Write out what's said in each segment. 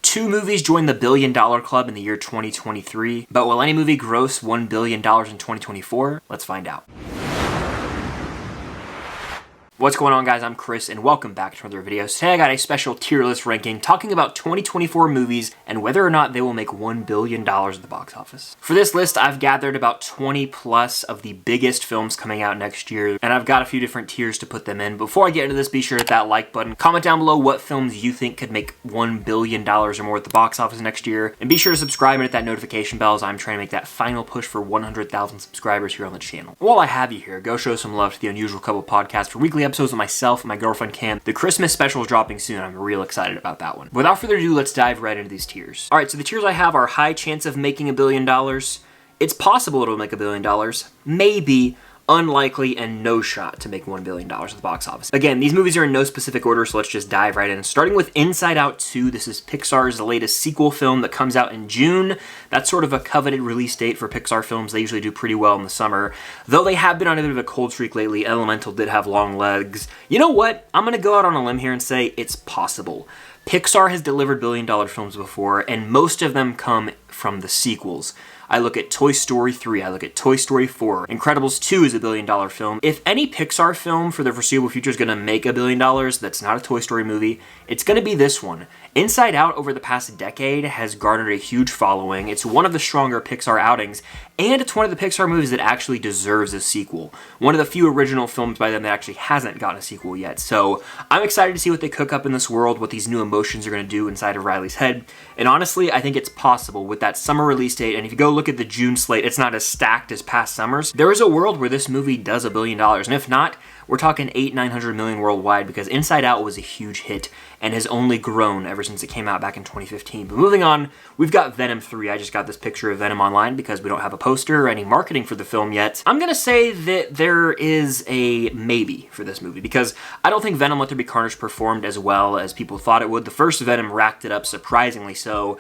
2 movies joined the $1 billion club in the year 2023, but will any movie gross $1 billion in 2024? Let's find out. What's going on, guys? I'm Chris and welcome back to another video. Today I got a special tier list ranking talking about 2024 movies and whether or not they will make $1 billion at the box office. For this list, I've gathered about 20 plus of the biggest films coming out next year, and I've got a few different tiers to put them in. Before I get into this, be sure to hit that like button. Comment down below what films you think could make $1 billion or more at the box office next year, and be sure to subscribe and hit that notification bell as I'm trying to make that final push for 100,000 subscribers here on the channel. While I have you here, go show some love to the Unusual Couple podcast for weekly episodes with myself and my girlfriend Cam. The Christmas special is dropping soon. I'm real excited about that one. Without further ado, let's dive right into these tiers. All right, so the tiers I have are high chance of making $1 billion. It's possible it'll make $1 billion. Maybe. Unlikely, and no shot to make $1 billion at the box office. Again, these movies are in no specific order, so let's just dive right in. Starting with Inside Out 2, this is Pixar's latest sequel film that comes out in June. That's sort of a coveted release date for Pixar films. They usually do pretty well in the summer. Though they have been on a bit of a cold streak lately, Elemental did have long legs. You know what? I'm gonna go out on a limb here and say it's possible. Pixar has delivered billion-dollar films before, and most of them come from the sequels. I look at Toy Story 3, I look at Toy Story 4. Incredibles 2 is a billion-dollar film. If any Pixar film for the foreseeable future is gonna make $1 billion that's not a Toy Story movie, it's gonna be this one. Inside Out over the past decade has garnered a huge following. It's one of the stronger Pixar outings, and it's one of the Pixar movies that actually deserves a sequel. One of the few original films by them that actually hasn't gotten a sequel yet. So I'm excited to see what they cook up in this world, what these new emotions are gonna do inside of Riley's head. And honestly, I think it's possible with that summer release date, and if you go look at the June slate, it's not as stacked as past summers. There is a world where this movie does $1 billion, and if not, we're talking 800-900 million worldwide, because Inside Out was a huge hit and has only grown ever since it came out back in 2015. But moving on, we've got Venom 3. I just got this picture of Venom online because we don't have a poster or any marketing for the film yet. I'm gonna say that there is a maybe for this movie, because I don't think Venom Let There Be Carnage performed as well as people thought it would. The first Venom racked it up surprisingly so.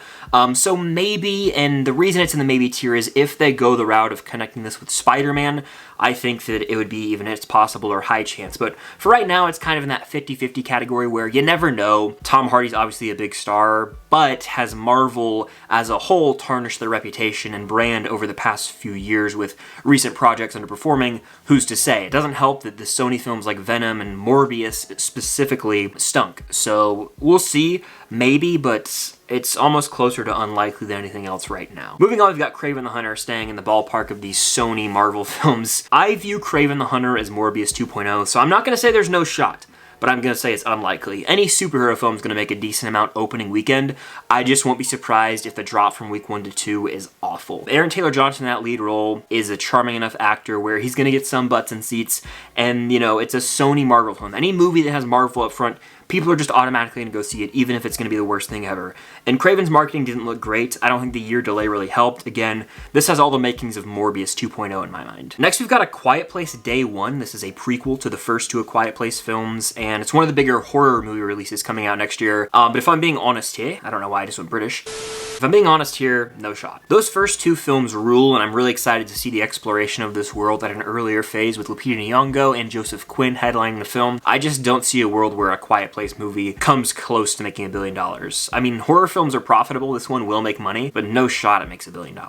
So maybe, and the reason it's in the maybe tier is if they go the route of connecting this with Spider-Man, I think that it would be even it's possible or high chance. But for right now, it's kind of in that 50-50 category where you never know. Tom Hardy's obviously a big star, but has Marvel as a whole tarnished their reputation and brand over the past few years with recent projects underperforming? Who's to say? It doesn't help that the Sony films like Venom and Morbius specifically stunk. So we'll see, maybe, but it's almost closer to unlikely than anything else right now. Moving on, we've got Kraven the Hunter staying in the ballpark of these Sony Marvel films. I view Kraven the Hunter as Morbius 2.0, so I'm not gonna say there's no shot, but I'm gonna say it's unlikely. Any superhero film is gonna make a decent amount opening weekend. I just won't be surprised if the drop from week 1 to 2 is awful. Aaron Taylor Johnson in that lead role is a charming enough actor where he's gonna get some butts and seats, and you know, it's a Sony Marvel film. Any movie that has Marvel up front, people are just automatically gonna go see it, even if it's gonna be the worst thing ever. And Kraven's marketing didn't look great. I don't think the year delay really helped. Again, this has all the makings of Morbius 2.0 in my mind. Next, we've got A Quiet Place Day 1. This is a prequel to the first 2 A Quiet Place films, and it's one of the bigger horror movie releases coming out next year. But if I'm being honest here, I don't know why I just went British. If I'm being honest here, no shot. Those first 2 films rule, and I'm really excited to see the exploration of this world at an earlier phase with Lupita Nyong'o and Joseph Quinn headlining the film. I just don't see a world where A Quiet Place movie comes close to making $1 billion. I mean, horror films are profitable, this one will make money, but no shot it makes $1 billion.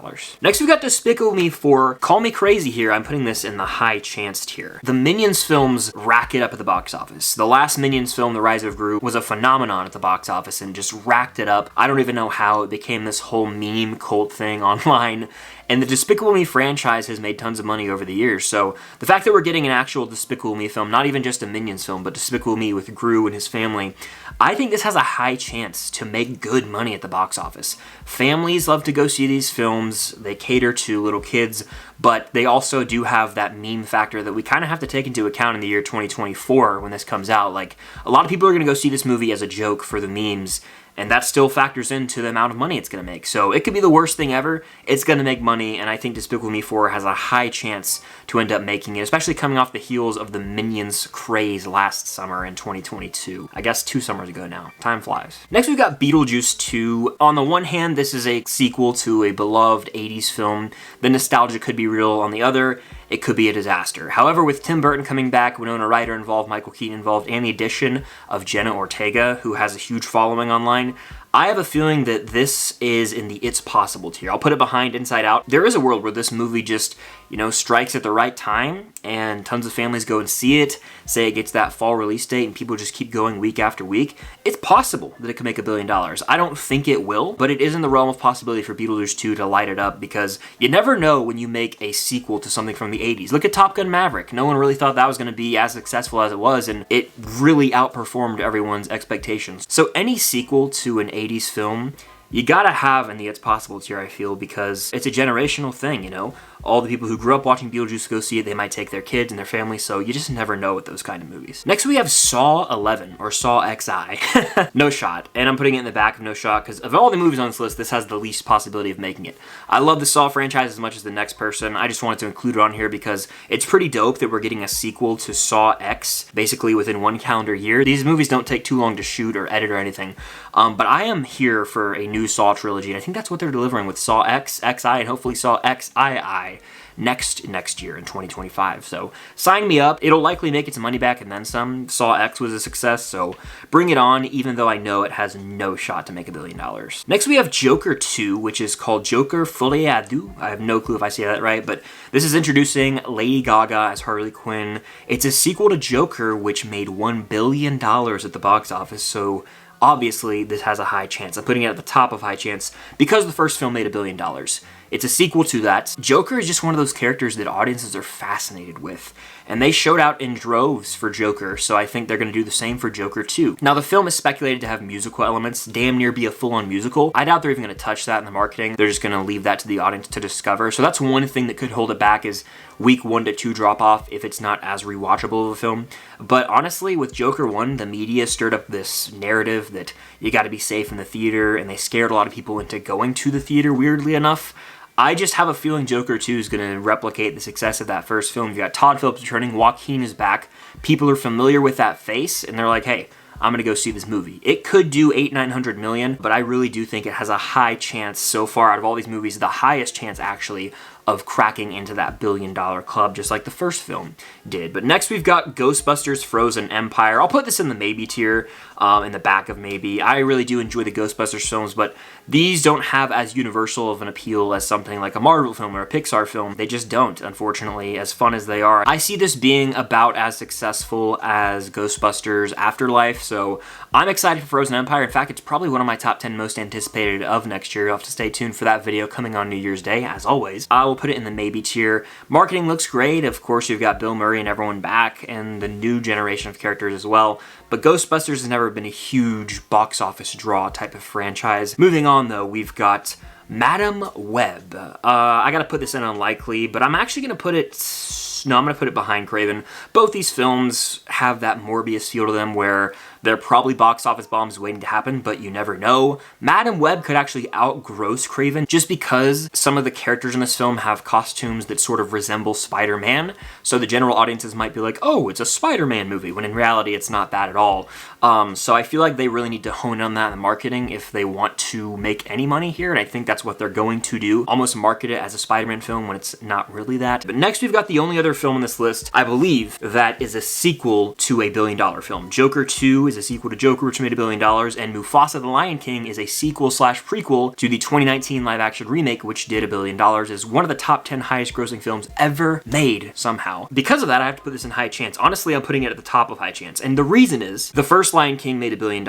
Next, we've got Despicable Me 4. Call me crazy here, I'm putting this in the high chance tier. The Minions films rack it up at the box office. The last Minions film, The Rise of Gru, was a phenomenon at the box office and just racked it up. I don't even know how it became this whole meme cult thing online. And the Despicable Me franchise has made tons of money over the years, so the fact that we're getting an actual Despicable Me film, not even just a Minions film, but Despicable Me with Gru and his family, I think this has a high chance to make good money at the box office. Families love to go see these films, they cater to little kids, but they also do have that meme factor that we kind of have to take into account in the year 2024 when this comes out. Like, a lot of people are going to go see this movie as a joke for the memes, and that still factors into the amount of money it's going to make. So it could be the worst thing ever, it's going to make money, and I think Despicable Me 4 has a high chance to end up making it, especially coming off the heels of the Minions craze last summer in 2022. I guess 2 summers ago now. Time flies. Next, we've got Beetlejuice 2. On the one hand, this is a sequel to a beloved 80s film. The nostalgia could be real. On the other, it could be a disaster. However, with Tim Burton coming back, Winona Ryder involved, Michael Keaton involved, and the addition of Jenna Ortega, who has a huge following online, I have a feeling that this is in the It's Possible tier. I'll put it behind Inside Out. There is a world where this movie just, you know, strikes at the right time and tons of families go and see it, say it gets that fall release date and people just keep going week after week. It's possible that it could make $1 billion. I don't think it will, but it is in the realm of possibility for Beetlejuice 2 to light it up because you never know when you make a sequel to something from the 80s. Look at Top Gun Maverick. No one really thought that was going to be as successful as it was, and it really outperformed everyone's expectations. So any sequel to an 80s film, you gotta have in the It's Possible tier, I feel, because it's a generational thing, you know? All the people who grew up watching Beetlejuice go see it, they might take their kids and their family, so you just never know with those kind of movies. Next we have Saw 11, or Saw XI. No shot. And I'm putting it in the back of No Shot, because of all the movies on this list, this has the least possibility of making it. I love the Saw franchise as much as the next person. I just wanted to include it on here because it's pretty dope that we're getting a sequel to Saw X, basically within 1 calendar year. These movies don't take too long to shoot or edit or anything, but I am here for a new Saw trilogy, and I think that's what they're delivering with Saw X, XI, and hopefully Saw XII next year in 2025. So sign me up. It'll likely make its money back and then some. Saw X was a success, so bring it on, even though I know it has no shot to make $1 billion. Next we have Joker 2, which is called Joker Folie à Deux. I have no clue if I say that right, but this is introducing Lady Gaga as Harley Quinn. It's a sequel to Joker, which made $1 billion at the box office, so obviously this has a high chance. I'm putting it at the top of high chance because the first film made $1 billion. It's a sequel to that. Joker is just one of those characters that audiences are fascinated with, and they showed out in droves for Joker, so I think they're going to do the same for Joker 2. Now, the film is speculated to have musical elements, damn near be a full-on musical. I doubt they're even going to touch that in the marketing. They're just going to leave that to the audience to discover, so that's one thing that could hold it back is week 1 to 2 drop-off if it's not as rewatchable of a film. But honestly, with Joker 1, the media stirred up this narrative that you got to be safe in the theater, and they scared a lot of people into going to the theater, weirdly enough. I just have a feeling Joker 2 is going to replicate the success of that first film. You got Todd Phillips returning, Joaquin is back, people are familiar with that face, and they're like, hey, I'm gonna go see this movie. It could do $800-900 million, but I really do think it has a high chance so far out of all these movies, the highest chance actually of cracking into that $1 billion club, just like the first film did. But next we've got Ghostbusters Frozen Empire. I'll put this in the maybe tier, in the back of maybe. I really do enjoy the Ghostbusters films, but these don't have as universal of an appeal as something like a Marvel film or a Pixar film. They just don't, unfortunately, as fun as they are. I see this being about as successful as Ghostbusters Afterlife, so I'm excited for Frozen Empire. In fact, it's probably one of my top 10 most anticipated of next year. You'll have to stay tuned for that video coming on New Year's Day, as always. I will put it in the maybe tier. Marketing looks great. Of course, you've got Bill Murray and everyone back, and the new generation of characters as well. But Ghostbusters has never been a huge box office draw type of franchise. Moving on, though, we've got Madam Web. I gotta put this in unlikely, but I'm actually gonna put it... No, I'm gonna put it behind Craven. Both these films have that Morbius feel to them where they're probably box office bombs waiting to happen, but you never know. Madam Web could actually outgross Craven just because some of the characters in this film have costumes that sort of resemble Spider-Man, so the general audiences might be like, oh, it's a Spider-Man movie, when in reality it's not that at all. So I feel like they really need to hone in on that in the marketing if they want to make any money here, and I think that's what they're going to do. Almost market it as a Spider-Man film when it's not really that. But next we've got the only other film on this list, I believe, that is a sequel to a $1 billion film. Joker 2 is a sequel to Joker, which made $1 billion, and Mufasa the Lion King is a sequel/prequel to the 2019 live-action remake, which did $1 billion, is one of the top 10 highest-grossing films ever made, somehow. Because of that, I have to put this in high chance. Honestly, I'm putting it at the top of high chance, and the reason is, the first Lion King made $1 billion,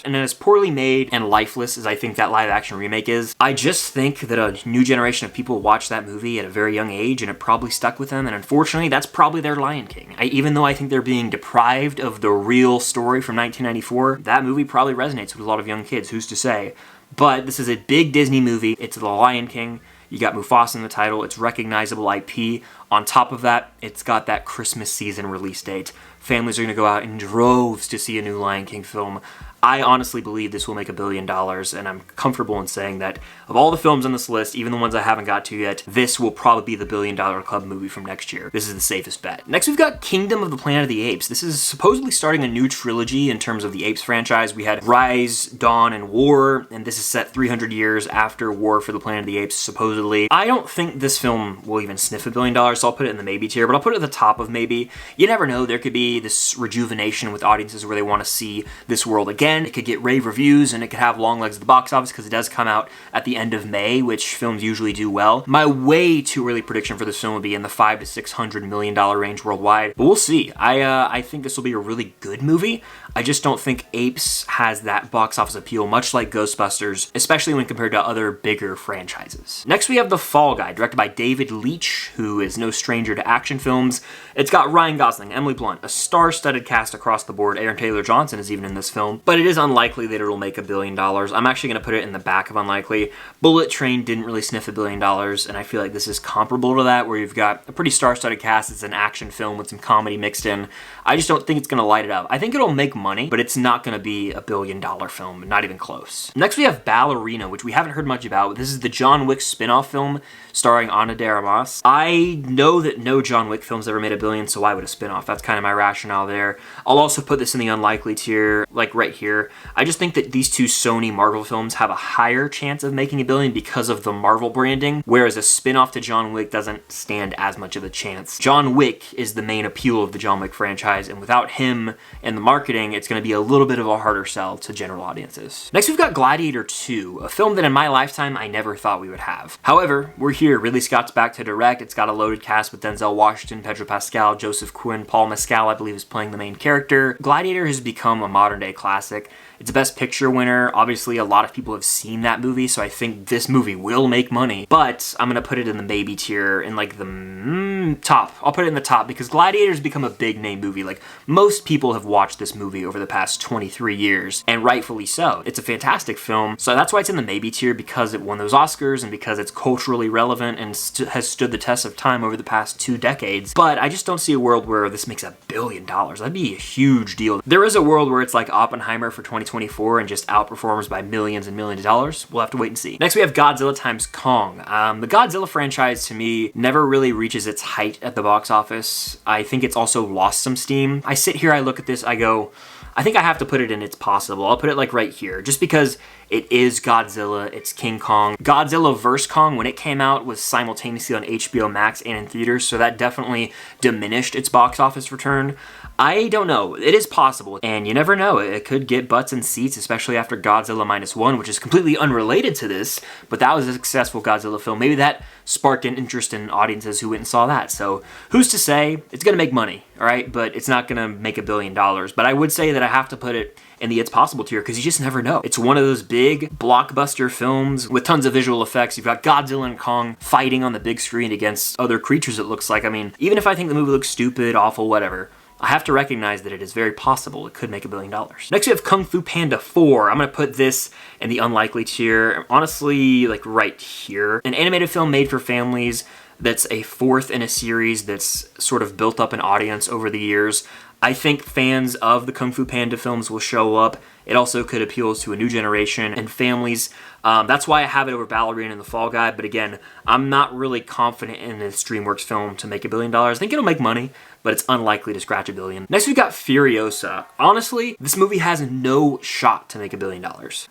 and as poorly made and lifeless as I think that live-action remake is, I just think that a new generation of people watched that movie at a very young age, and it probably stuck with them, and unfortunately, that's probably their Lion King. Even though I think they're being deprived of the real story from 1994, that movie probably resonates with a lot of young kids, who's to say? But this is a big Disney movie. It's The Lion King. You got Mufasa in the title. It's recognizable IP. On top of that, it's got that Christmas season release date. Families are going to go out in droves to see a new Lion King film. I honestly believe this will make $1 billion, and I'm comfortable in saying that of all the films on this list, even the ones I haven't got to yet, this will probably be the $1 billion club movie from next year. This is the safest bet. Next, we've got Kingdom of the Planet of the Apes. This is supposedly starting a new trilogy in terms of the Apes franchise. We had Rise, Dawn, and War, and this is set 300 years after War for the Planet of the Apes, supposedly. I don't think this film will even sniff $1 billion, so I'll put it in the maybe tier, but I'll put it at the top of maybe. You never know, there could be this rejuvenation with audiences where they want to see this world again. Again, it could get rave reviews and it could have long legs at the box office because it does come out at the end of May, which films usually do well. My way too early prediction for this film would be in the $500 to $600 million range worldwide, but we'll see. I think this will be a really good movie. I just don't think Apes has that box office appeal, much like Ghostbusters, especially when compared to other bigger franchises. Next, we have The Fall Guy, directed by David Leitch, who is no stranger to action films. It's got Ryan Gosling, Emily Blunt, a star-studded cast across the board. Aaron Taylor Johnson is even in this film, but it is unlikely that it'll make $1 billion. I'm actually going to put it in the back of unlikely. Bullet Train didn't really sniff $1 billion, and I feel like this is comparable to that, where you've got a pretty star-studded cast. It's an action film with some comedy mixed in. I just don't think it's going to light it up. I think it'll make money, but it's not going to be $1 billion film, not even close. Next, we have Ballerina, which we haven't heard much about. This is the John Wick spin-off film starring Ana de Armas. I know that no John Wick film's ever made $1 billion, so why would a spin-off? That's kind of my rationale there. I'll also put this in the unlikely tier, like right here. I just think that these two Sony Marvel films have a higher chance of making $1 billion because of the Marvel branding, whereas a spin-off to John Wick doesn't stand as much of a chance. John Wick is the main appeal of the John Wick franchise, and without him and the marketing, it's going to be a little bit of a harder sell to general audiences. Next, we've got Gladiator 2, a film that in my lifetime I never thought we would have. However, we're here. Ridley Scott's back to direct. It's got a loaded cast with Denzel Washington, Pedro Pascal, Joseph Quinn, Paul Mescal, I believe, is playing the main character. Gladiator has become a modern-day classic. It's a Best Picture winner. Obviously, a lot of people have seen that movie, so I think this movie will make money. But I'm going to put it in the maybe tier, in like the top. I'll put it in the top because Gladiator's become a big name movie. Like, most people have watched this movie over the past 23 years, and rightfully so. It's a fantastic film, so that's why it's in the maybe tier, because it won those Oscars and because it's culturally relevant and has stood the test of time over the past 2 decades. But I just don't see a world where this makes $1 billion. That'd be a huge deal. There is a world where it's like Oppenheimer for 2024 and just outperforms by millions and millions of dollars. We'll have to wait and see. Next, we have Godzilla x Kong. The Godzilla franchise, to me, never really reaches its height at the box office. I think it's also lost some steam. I sit here, I look at this, I go, I think I have to put it in It's Possible. I'll put it like right here, just because it is Godzilla, it's King Kong. Godzilla vs. Kong, when it came out, was simultaneously on HBO Max and in theaters, so that definitely diminished its box office return. I don't know. It is possible, and you never know. It could get butts in seats, especially after Godzilla -1, which is completely unrelated to this, but that was a successful Godzilla film. Maybe that sparked an interest in audiences who went and saw that. So who's to say? It's going to make money, all right? But it's not going to make $1 billion. But I would say that I have to put it in the It's Possible tier because you just never know. It's one of those big blockbuster films with tons of visual effects. You've got Godzilla and Kong fighting on the big screen against other creatures, it looks like. I mean, even if I think the movie looks stupid, awful, whatever, I have to recognize that it is very possible it could make $1 billion. Next, we have Kung Fu Panda 4. I'm going to put this in the unlikely tier. Honestly, like right here. An animated film made for families that's a fourth in a series that's sort of built up an audience over the years. I think fans of the Kung Fu Panda films will show up. It also could appeal to a new generation and families. That's why I have it over Ballerina and The Fall Guy. But again, I'm not really confident in this DreamWorks film to make $1 billion. I think it'll make money, but it's unlikely to scratch $1 billion. Next, we've got Furiosa. Honestly, this movie has no shot to make $1 billion.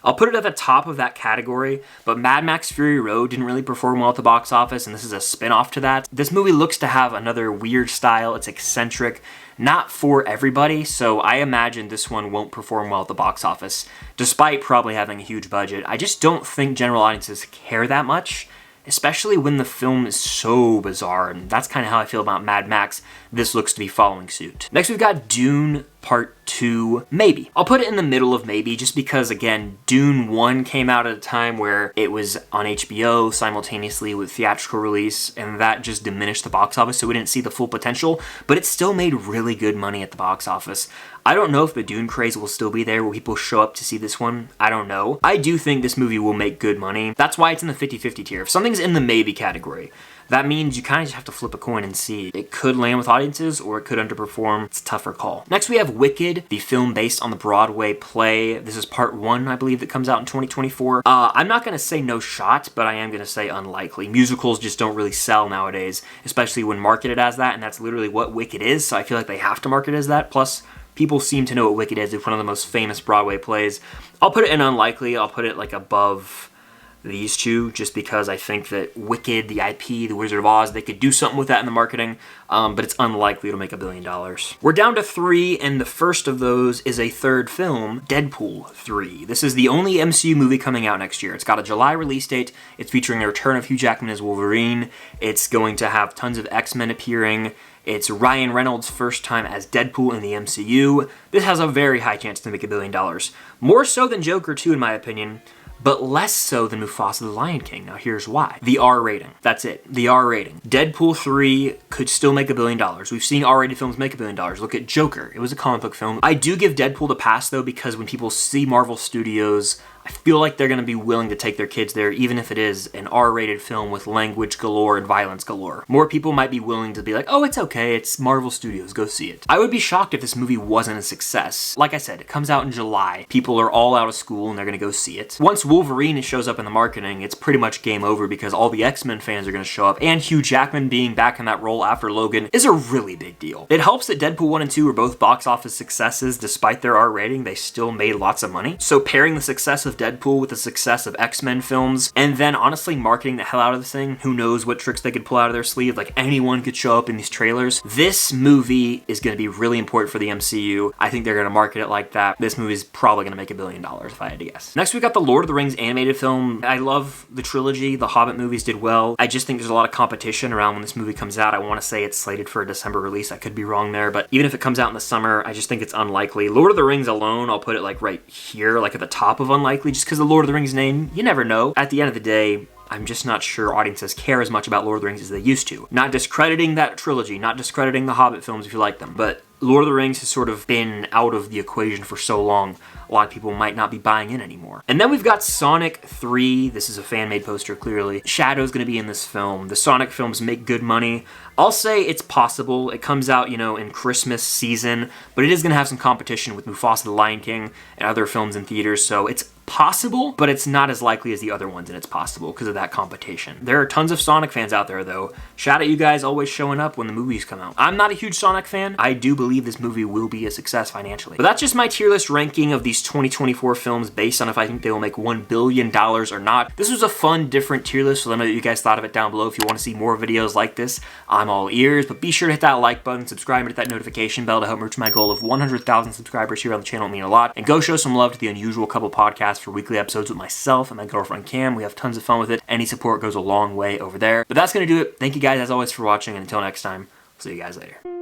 I'll put it at the top of that category, but Mad Max Fury Road didn't really perform well at the box office, and this is a spin-off to that. This movie looks to have another weird style. It's eccentric, not for everybody, so I imagine this one won't perform well at the box office, despite probably having a huge budget. I just don't think general audiences care that much, especially when the film is so bizarre, and that's kind of how I feel about Mad Max. This looks to be following suit. Next, we've got Dune Part 2, maybe. I'll put it in the middle of maybe, just because, again, Dune 1 came out at a time where it was on HBO simultaneously with theatrical release, and that just diminished the box office, so we didn't see the full potential, but it still made really good money at the box office. I don't know if the Dune craze will still be there. Will people show up to see this one? I don't know. I do think this movie will make good money. That's why it's in the 50-50 tier. If something's in the maybe category, that means you kind of just have to flip a coin and see. It could land with audiences or it could underperform. It's a tougher call. Next, we have Wicked, the film based on the Broadway play. This is part 1, I believe, that comes out in 2024. I'm not going to say no shot, but I am going to say unlikely. Musicals just don't really sell nowadays, especially when marketed as that, and that's literally what Wicked is, so I feel like they have to market it as that. Plus, people seem to know what Wicked is. It's one of the most famous Broadway plays. I'll put it in unlikely. I'll put it like above these two, just because I think that Wicked, the IP, The Wizard of Oz, they could do something with that in the marketing, but it's unlikely it'll make $1 billion. We're down to 3, and the first of those is a third film, Deadpool 3. This is the only MCU movie coming out next year. It's got a July release date. It's featuring the return of Hugh Jackman as Wolverine. It's going to have tons of X-Men appearing. It's Ryan Reynolds' first time as Deadpool in the MCU. This has a very high chance to make $1 billion. More so than Joker 2, in my opinion, but less so than Mufasa the Lion King. Now here's why. The R rating. That's it. The R rating. Deadpool 3 could still make $1 billion. We've seen R-rated films make $1 billion. Look at Joker. It was a comic book film. I do give Deadpool the pass, though, because when people see Marvel Studios, I feel like they're going to be willing to take their kids there, even if it is an R-rated film with language galore and violence galore. More people might be willing to be like, oh, it's okay, it's Marvel Studios, go see it. I would be shocked if this movie wasn't a success. Like I said, it comes out in July. People are all out of school and they're going to go see it. Once Wolverine shows up in the marketing, it's pretty much game over because all the X-Men fans are going to show up, and Hugh Jackman being back in that role after Logan is a really big deal. It helps that Deadpool 1 and 2 were both box office successes. Despite their R rating, they still made lots of money. So pairing the success of Deadpool with the success of X-Men films, and then honestly marketing the hell out of the thing, who knows what tricks they could pull out of their sleeve, like anyone could show up in these trailers. This movie is going to be really important for the MCU. I think they're going to market it like that. This movie is probably going to make $1 billion if I had to guess. Next we got the Lord of the Rings animated film. I love the trilogy. The Hobbit movies did well. I just think there's a lot of competition around when this movie comes out. I want to say it's slated for a December release. I could be wrong there, but even if it comes out in the summer, I just think it's unlikely. Lord of the Rings alone, I'll put it like right here, like at the top of unlikely, just because the Lord of the Rings name, you never know. At the end of the day, I'm just not sure audiences care as much about Lord of the Rings as they used to. Not discrediting that trilogy, not discrediting the Hobbit films if you like them, but Lord of the Rings has sort of been out of the equation for so long, a lot of people might not be buying in anymore. And then we've got Sonic 3. This is a fan-made poster, clearly. Shadow's gonna be in this film. The Sonic films make good money. I'll say it's possible. It comes out, you know, in Christmas season, but it is gonna have some competition with Mufasa the Lion King and other films in theaters, so it's possible, but it's not as likely as the other ones, and it's possible because of that competition. There are tons of Sonic fans out there, though. Shout out you guys always showing up when the movies come out. I'm not a huge Sonic fan. I do believe this movie will be a success financially. But that's just my tier list ranking of these 2024 films based on if I think they will make $1 billion or not. This was a fun, different tier list, so let me know what you guys thought of it down below. If you want to see more videos like this, I'm all ears, but be sure to hit that like button, subscribe, and hit that notification bell to help me reach my goal of 100,000 subscribers here on the channel. It would mean a lot. And go show some love to the Unusual Couple podcast for weekly episodes with myself and my girlfriend Cam. We have tons of fun with it. Any support goes a long way over there. But that's going to do it. Thank you guys as always for watching, and until next time, I'll see you guys later.